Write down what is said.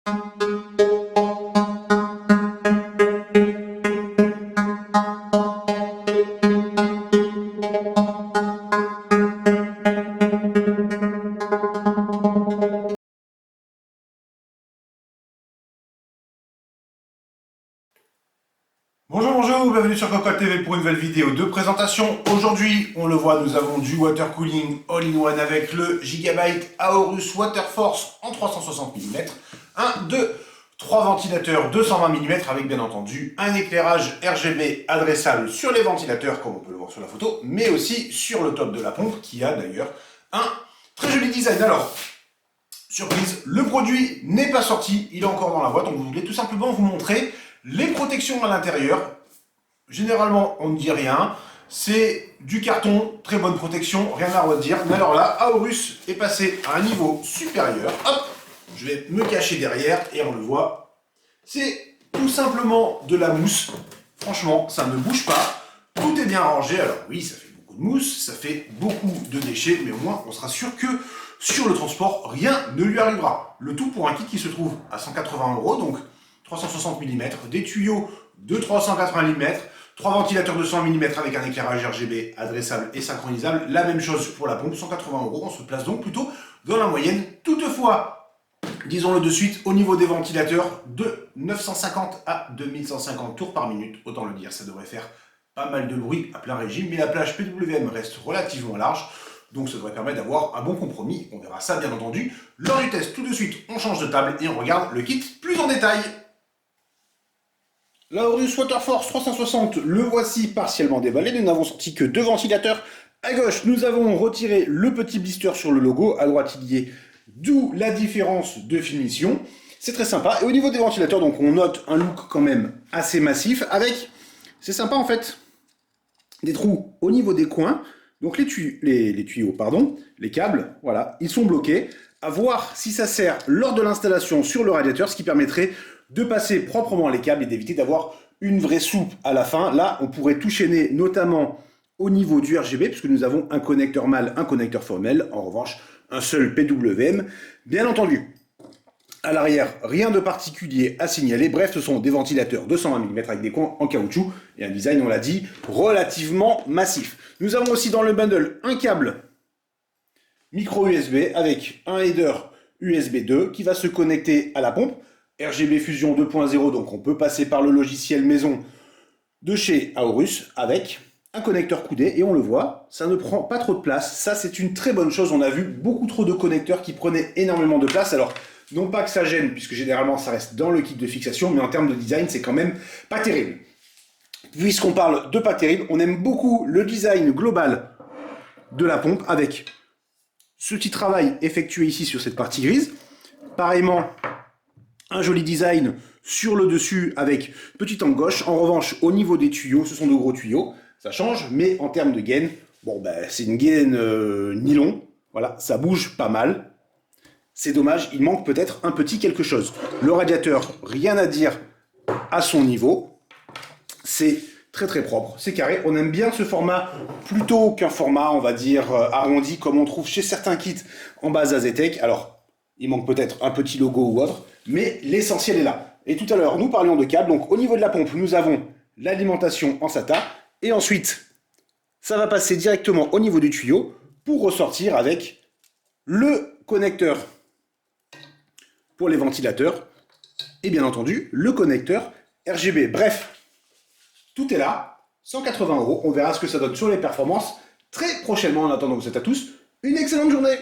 Bonjour, bienvenue sur Cocotte TV pour une nouvelle vidéo de présentation. Aujourd'hui, on le voit, nous avons du water cooling all-in-one avec le Gigabyte Aorus Water Force en 360 mm, 3 ventilateurs 220 mm avec bien entendu un éclairage RGB adressable sur les ventilateurs comme on peut le voir sur la photo, mais aussi sur le top de la pompe qui a d'ailleurs un très joli design. Alors, surprise, le produit n'est pas sorti, il est encore dans la boîte, on voulait tout simplement vous montrer les protections à l'intérieur. Généralement, on ne dit rien. C'est du carton, très bonne protection, rien à redire. Mais alors là, Aorus est passé à un niveau supérieur. Hop, je vais me cacher derrière et on le voit. C'est tout simplement de la mousse. Franchement, ça ne bouge pas. Tout est bien rangé. Alors oui, ça fait beaucoup de mousse, ça fait beaucoup de déchets, mais au moins, on sera sûr que sur le transport, rien ne lui arrivera. Le tout pour un kit qui se trouve à 180 €, donc 360 mm, des tuyaux de 380 mm, 3 ventilateurs de 100 mm avec un éclairage RGB adressable et synchronisable. La même chose pour la pompe, 180 €. On se place donc plutôt dans la moyenne. Toutefois, disons-le de suite, au niveau des ventilateurs, de 950 à 2150 tours par minute. Autant le dire, ça devrait faire pas mal de bruit à plein régime, mais la plage PWM reste relativement large. Donc ça devrait permettre d'avoir un bon compromis. On verra ça bien entendu lors du test. Tout de suite, on change de table et on regarde le kit plus en détail. L'Aorus Water Force 360, le voici partiellement déballé. Nous n'avons sorti que 2 ventilateurs. À gauche, nous avons retiré le petit blister sur le logo. À droite, il y est, d'où la différence de finition. C'est très sympa. Et au niveau des ventilateurs, donc on note un look quand même assez massif avec, c'est sympa en fait, des trous au niveau des coins. Donc les tuyaux, les câbles, voilà, ils sont bloqués. À voir si ça sert lors de l'installation sur le radiateur, ce qui permettrait de passer proprement les câbles et d'éviter d'avoir une vraie soupe à la fin. Là, on pourrait tout chaîner, notamment au niveau du RGB, puisque nous avons un connecteur mâle, un connecteur femelle. En revanche, un seul PWM. Bien entendu, à l'arrière, rien de particulier à signaler. Bref, ce sont des ventilateurs de 120 mm avec des coins en caoutchouc et un design, on l'a dit, relativement massif. Nous avons aussi dans le bundle un câble micro USB avec un header USB 2 qui va se connecter à la pompe. RGB Fusion 2.0, donc on peut passer par le logiciel maison de chez Aorus avec un connecteur coudé et on le voit, ça ne prend pas trop de place. Ça, c'est une très bonne chose. On a vu beaucoup trop de connecteurs qui prenaient énormément de place. Alors, non pas que ça gêne, puisque généralement ça reste dans le kit de fixation, mais en termes de design, c'est quand même pas terrible. Puisqu'on parle de pas terrible, on aime beaucoup le design global de la pompe avec ce petit travail effectué ici sur cette partie grise. Pareillement, un joli design sur le dessus avec petite angle gauche. En revanche, au niveau des tuyaux, ce sont de gros tuyaux. Ça change, mais en termes de gaine, bon, ben, c'est une gaine nylon. Voilà, ça bouge pas mal. C'est dommage, il manque peut-être un petit quelque chose. Le radiateur, rien à dire à son niveau. C'est très très propre, c'est carré. On aime bien ce format plutôt qu'un format, on va dire, arrondi, comme on trouve chez certains kits en base AZTEC. Alors, il manque peut-être un petit logo ou autre, mais l'essentiel est là. Et tout à l'heure, nous parlions de câbles. Donc, au niveau de la pompe, nous avons l'alimentation en SATA. Et ensuite, ça va passer directement au niveau du tuyau pour ressortir avec le connecteur pour les ventilateurs et bien entendu le connecteur RGB. Bref, tout est là, 180 €. On verra ce que ça donne sur les performances très prochainement. En attendant, vous êtes à tous une excellente journée.